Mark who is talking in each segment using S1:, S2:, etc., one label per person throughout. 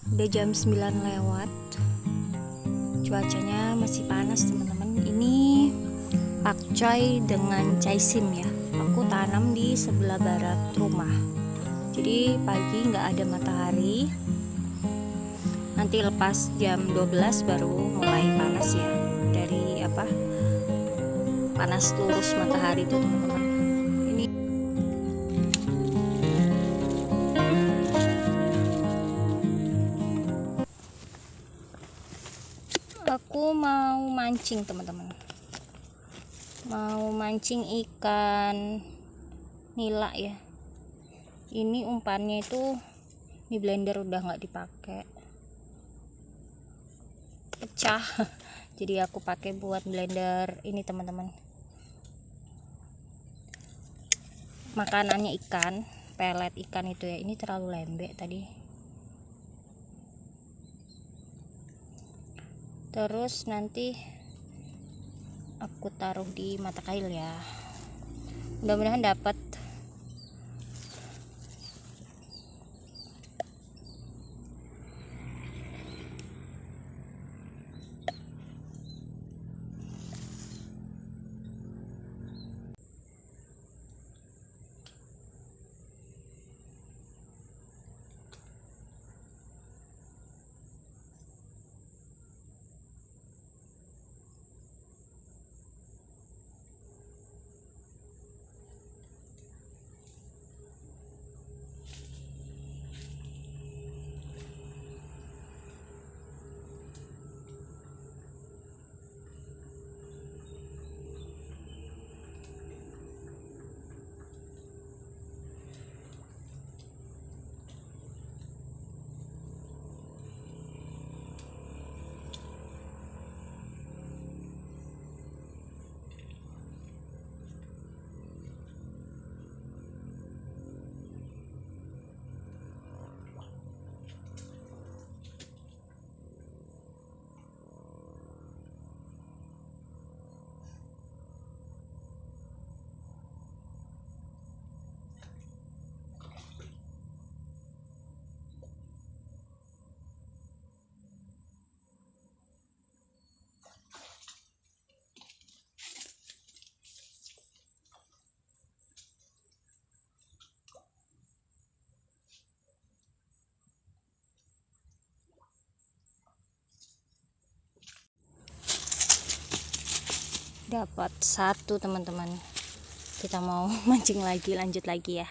S1: Udah jam 9 lewat. Cuacanya masih panas teman-teman. Ini pakcoy dengan caisim ya. Aku tanam di sebelah barat rumah. Jadi pagi nggak ada matahari. Nanti lepas jam 12 baru mulai panas ya. Dari panas lurus matahari itu teman-teman. Ini aku mau mancing teman-teman. Mau mancing ikan nila ya. Ini umpannya itu di blender udah nggak dipakai, pecah. Jadi aku pakai buat blender ini teman-teman. Makanannya ikan, pelet ikan itu ya. Ini terlalu lembek tadi. Terus nanti aku taruh di mata kail ya. Mudah-mudahan dapat. Dapat satu teman-teman. Kita mau mancing lagi, lanjut lagi ya.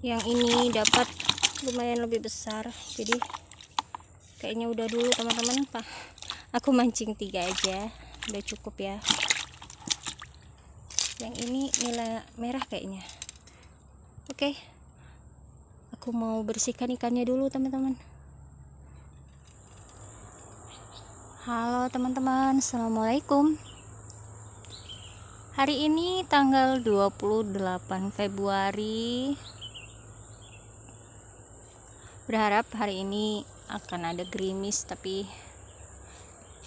S1: Yang ini dapat lumayan lebih besar, jadi kayaknya udah dulu teman-teman. Aku mancing 3 aja udah cukup ya. Yang ini nila merah kayaknya. Oke, aku mau bersihkan ikannya dulu teman-teman. Halo teman-teman, assalamualaikum. Hari ini tanggal 28 Februari. Berharap hari ini akan ada gerimis, tapi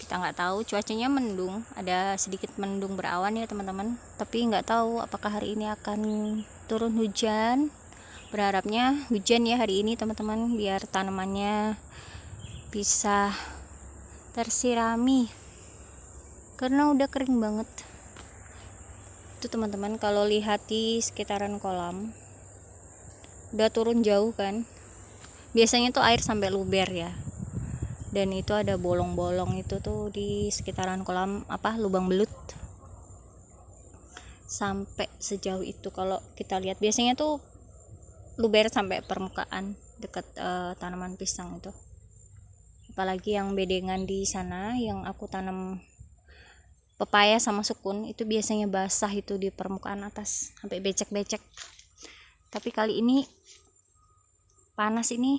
S1: kita nggak tahu. Cuacanya mendung, ada sedikit mendung berawan ya teman-teman, tapi nggak tahu apakah hari ini akan turun hujan. Berharapnya hujan ya hari ini teman-teman, biar tanamannya bisa tersirami karena udah kering banget. Itu teman-teman, kalau lihat di sekitaran kolam udah turun jauh kan, biasanya tuh air sampai luber ya, dan itu ada bolong-bolong itu tuh di sekitaran kolam, lubang belut sampai sejauh itu. Kalau kita lihat biasanya tuh luber sampai permukaan dekat tanaman pisang itu. Apalagi yang bedengan di sana yang aku tanam pepaya sama sukun, itu biasanya basah itu di permukaan atas sampai becek-becek. Tapi kali ini panas ini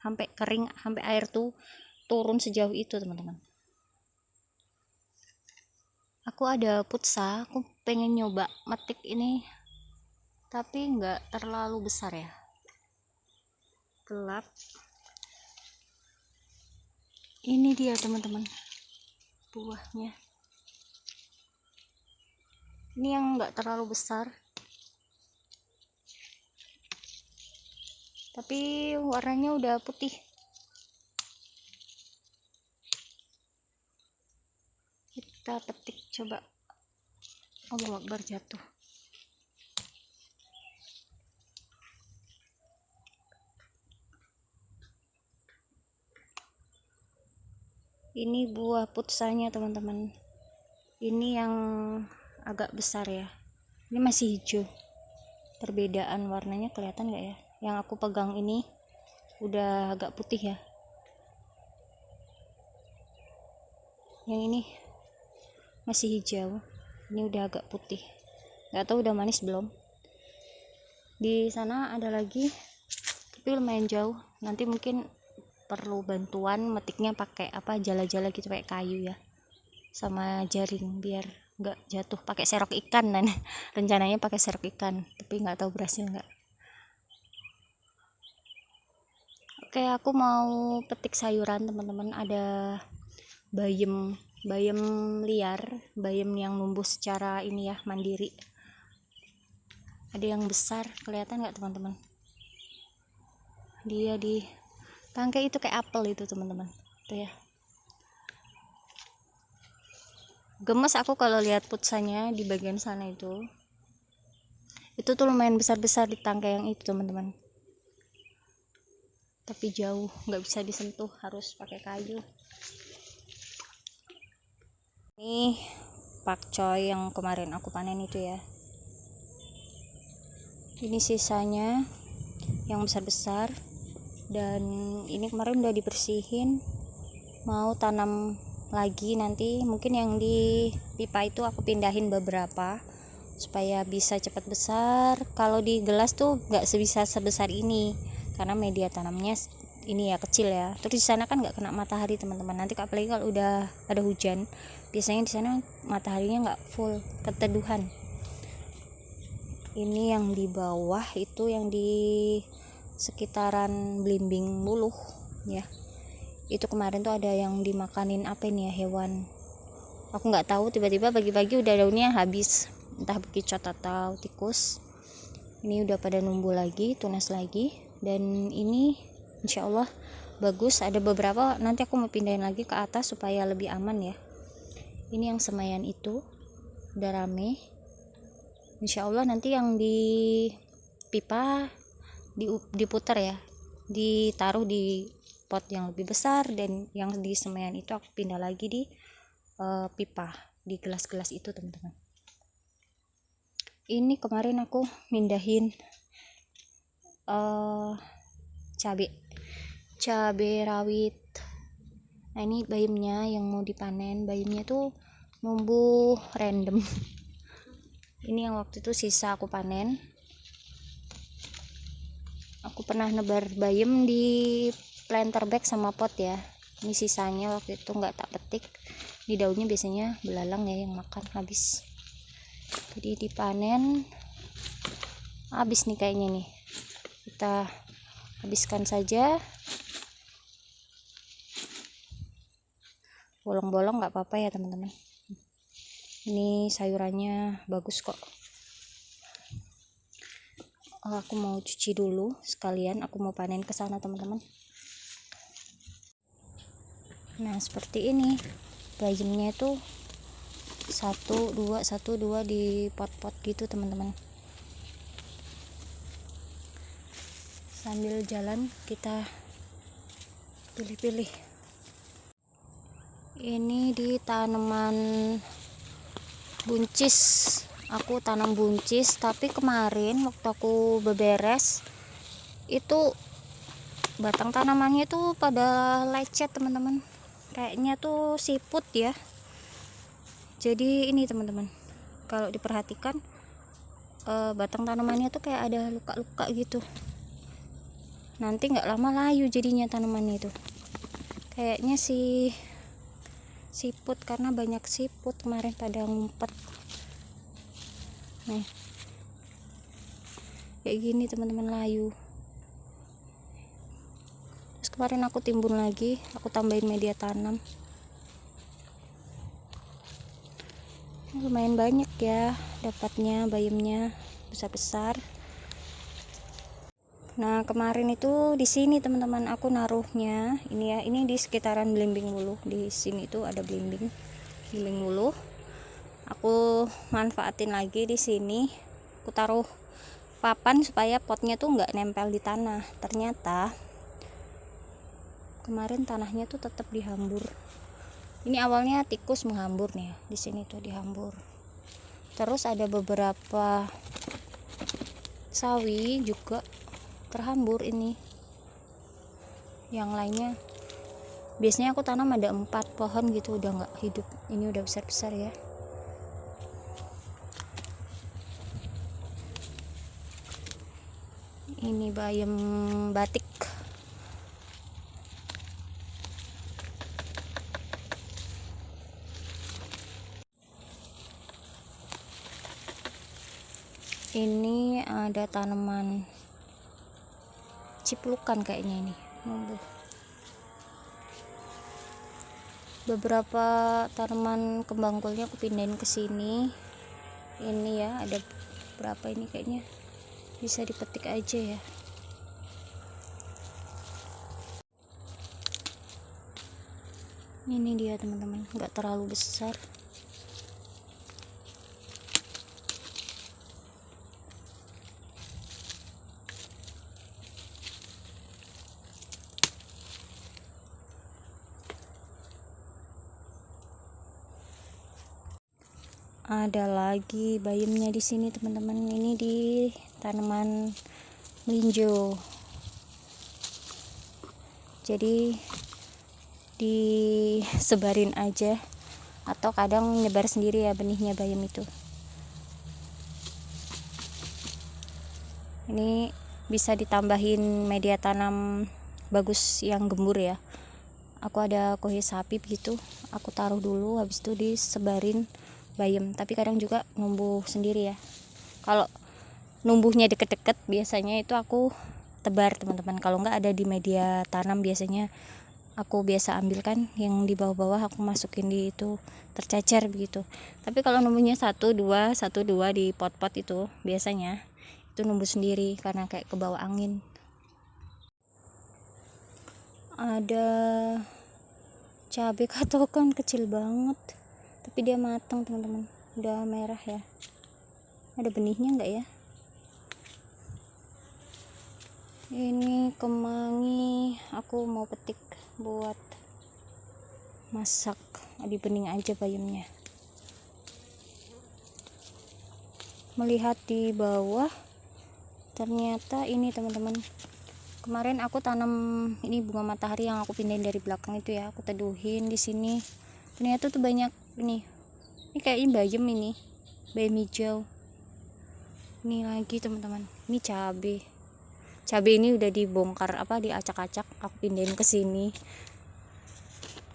S1: sampai kering, sampai air tuh turun sejauh itu teman-teman. Aku ada putsa, aku pengen nyoba metik ini, tapi nggak terlalu besar ya, gelap. Ini dia teman-teman buahnya, ini yang nggak terlalu besar tapi warnanya udah putih. Kita petik coba. Allah Akbar, jatuh. Ini buah putsanya teman-teman, ini yang agak besar ya, ini masih hijau. Perbedaan warnanya kelihatan nggak ya? Yang aku pegang ini udah agak putih ya, yang ini masih hijau, ini udah agak putih. Nggak tahu udah manis belum. Di sana ada lagi tapi lumayan jauh, nanti mungkin perlu bantuan metiknya pakai jala-jala gitu, pakai kayu ya sama jaring biar nggak jatuh, pakai serok ikan. Dan rencananya pakai serok ikan, tapi nggak tahu berhasil nggak. Oke, aku mau petik sayuran teman-teman. Ada bayam liar, bayam yang numbuh secara ini ya, mandiri. Ada yang besar, kelihatan nggak teman-teman? Dia di tangkai itu kayak apel itu teman-teman, tuh ya. Gemes aku kalau lihat putsanya di bagian sana itu tuh lumayan besar-besar di tangkai yang itu teman-teman, tapi jauh, nggak bisa disentuh, harus pakai kayu. Ini pakcoy yang kemarin aku panen itu ya, ini sisanya yang besar-besar. Dan ini kemarin udah dibersihin, mau tanam lagi nanti. Mungkin yang di pipa itu aku pindahin beberapa supaya bisa cepat besar. Kalau di gelas tuh nggak sebesar ini karena media tanamnya ini ya kecil ya. Terus di sana kan nggak kena matahari teman-teman. Nanti apalagi kalau udah ada hujan, biasanya di sana mataharinya nggak full, keteduhan. Ini yang di bawah itu yang di sekitaran Blimbing Buluh ya, itu kemarin tuh ada yang dimakanin apa ini ya, hewan. Aku nggak tahu, tiba-tiba pagi-pagi udah daunnya habis, entah bekicot atau tikus. Ini udah pada numbuh lagi, tunas lagi. Dan ini insya Allah bagus. Ada beberapa nanti aku mau pindahin lagi ke atas supaya lebih aman ya. Ini yang semayan itu udah rame. Insya Allah nanti yang di pipa diputar ya, ditaruh di pot yang lebih besar, dan yang di semayan itu aku pindah lagi di pipa, di gelas-gelas itu teman-teman. Ini kemarin aku mindahin cabai rawit. Nah ini bayamnya yang mau dipanen, bayamnya tuh numbuh random Ini yang waktu itu sisa aku panen. Aku pernah nebar bayam di planter bag sama pot ya. Ini sisanya waktu itu nggak tak petik. Di daunnya biasanya belalang ya yang makan habis. Jadi dipanen habis nih kayaknya nih. Kita habiskan saja. Bolong-bolong nggak apa-apa ya teman-teman. Ini sayurannya bagus kok. Aku mau cuci dulu sekalian, aku mau panen ke sana teman-teman. Nah seperti ini bayamnya itu 1, 2 di pot-pot gitu teman-teman. Sambil jalan kita pilih-pilih. Ini di tanaman buncis, aku tanam buncis, tapi kemarin waktu aku beberes itu batang tanamannya tuh pada lecet teman-teman, kayaknya tuh siput ya. Jadi ini teman-teman, kalau diperhatikan batang tanamannya tuh kayak ada luka-luka gitu. Nanti nggak lama layu jadinya tanamannya itu. Kayaknya siput, karena banyak siput kemarin pada ngumpet. Nih kayak gini teman-teman, layu. Terus kemarin aku timbun lagi, aku tambahin media tanam. Lumayan banyak ya dapatnya bayamnya, besar-besar. Nah kemarin itu di sini teman-teman aku naruhnya ini ya, ini di sekitaran belimbing wuluh. Di sini tuh ada belimbing wuluh. Aku manfaatin lagi di sini. Aku taruh papan supaya potnya tuh nggak nempel di tanah. Ternyata kemarin tanahnya tuh tetap dihambur. Ini awalnya tikus menghambur nih, di sini tuh dihambur. Terus ada beberapa sawi juga terhambur ini. Yang lainnya biasanya aku tanam ada 4 pohon gitu udah nggak hidup. Ini udah besar-besar ya. Ini bayam batik. Ini ada tanaman ciplukan kayaknya ini numbuh. Beberapa tanaman kembang kulnya aku pindahin ke sini. Ini ya ada berapa ini, kayaknya bisa dipetik aja ya. Ini dia teman-teman, nggak terlalu besar. Ada lagi bayamnya di sini teman-teman. Ini di tanaman melinjo. Jadi disebarin aja atau kadang nyebar sendiri ya benihnya bayam itu. Ini bisa ditambahin media tanam bagus yang gembur ya. Aku ada kohe sapi gitu, aku taruh dulu, habis itu disebarin bayam. Tapi kadang juga numbuh sendiri ya. Kalau numbuhnya deket-deket biasanya itu aku tebar teman-teman. Kalau nggak ada di media tanam biasanya aku biasa ambilkan yang di bawah-bawah, aku masukin di itu tercecer begitu. Tapi kalau numbuhnya 1, 2 di pot-pot itu biasanya itu numbuh sendiri karena kayak ke bawah angin. Ada cabai katokan kecil banget, tapi dia matang teman-teman, udah merah ya. Ada benihnya enggak ya? Ini kemangi, aku mau petik buat masak, di bening aja bayamnya. Melihat di bawah ternyata ini teman-teman, kemarin aku tanam ini bunga matahari yang aku pindahin dari belakang itu ya, aku teduhin di sini. Ternyata tuh banyak ini kayaknya bayam, ini bayam hijau. Ini lagi teman-teman, ini cabe ini udah dibongkar diacak-acak, aku pindahin ke sini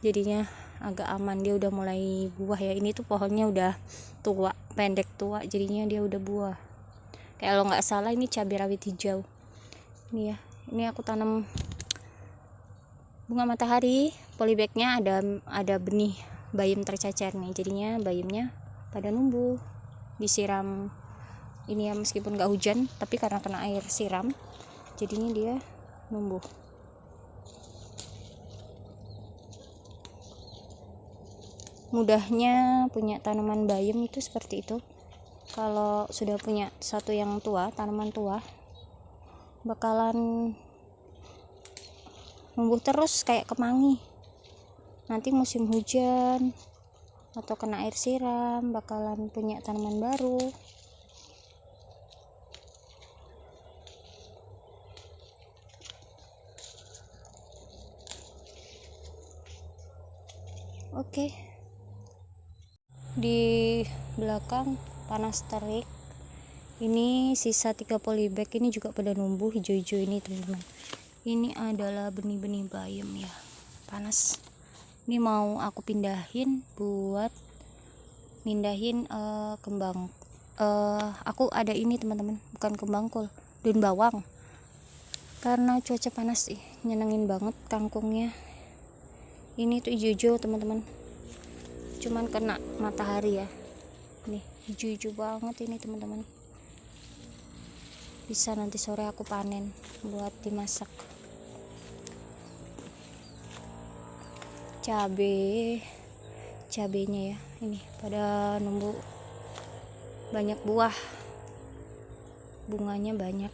S1: jadinya agak aman. Dia udah mulai buah ya, ini tuh pohonnya udah tua, pendek tua, jadinya dia udah buah. Kalau nggak salah ini cabai rawit hijau ini ya. Ini aku tanam bunga matahari, polybagnya ada benih bayam tercecer nih, jadinya bayamnya pada numbuh, disiram ini ya, meskipun nggak hujan tapi karena kena air siram jadinya dia numbuh. Mudahnya punya tanaman bayam itu seperti itu. Kalau sudah punya satu yang tua, tanaman tua, bakalan numbuh terus kayak kemangi. Nanti musim hujan atau kena air siram bakalan punya tanaman baru. Oke. Di belakang panas terik. Ini sisa 3 polybag ini juga pada numbuh hijau-hijau ini teman-teman. Ini adalah benih-benih bayam ya. Panas. Ini mau aku pindahin buat mindahin kembang. Aku ada ini teman-teman, bukan kembang kol, daun bawang. Karena cuaca panas nyenengin banget kangkungnya. Ini tuh hijau-hijau teman-teman, cuman kena matahari ya. Nih hijau-hijau banget ini teman-teman, bisa nanti sore aku panen buat dimasak. Cabenya ya, ini pada numbuh banyak buah, bunganya banyak.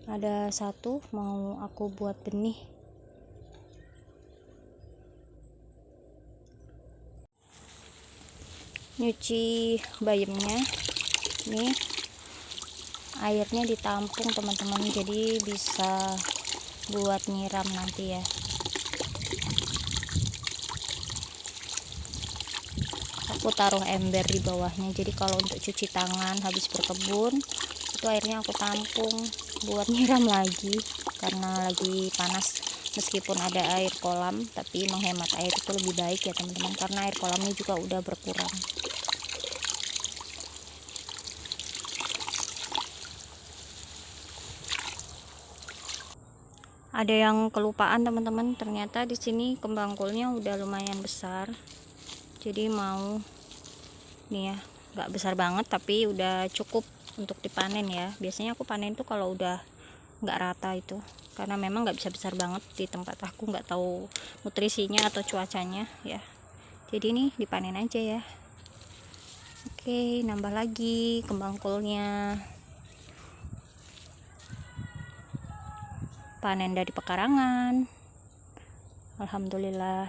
S1: Ada satu mau aku buat benih. Nyuci bayamnya, nih airnya ditampung teman-teman, jadi bisa buat nyiram nanti ya. Aku taruh ember di bawahnya, jadi kalau untuk cuci tangan habis berkebun itu airnya aku tampung buat nyiram lagi, karena lagi panas. Meskipun ada air kolam tapi menghemat air itu lebih baik ya teman-teman, karena air kolamnya juga udah berkurang. Ada yang kelupaan teman-teman, ternyata di sini kembang kolnya udah lumayan besar, jadi mau nih ya, nggak besar banget tapi udah cukup untuk dipanen ya. Biasanya aku panen tuh kalau udah nggak rata itu, karena memang nggak bisa besar banget di tempat aku, nggak tahu nutrisinya atau cuacanya ya. Jadi ini dipanen aja ya. Oke, nambah lagi kembang kolnya. Panen dari pekarangan, alhamdulillah.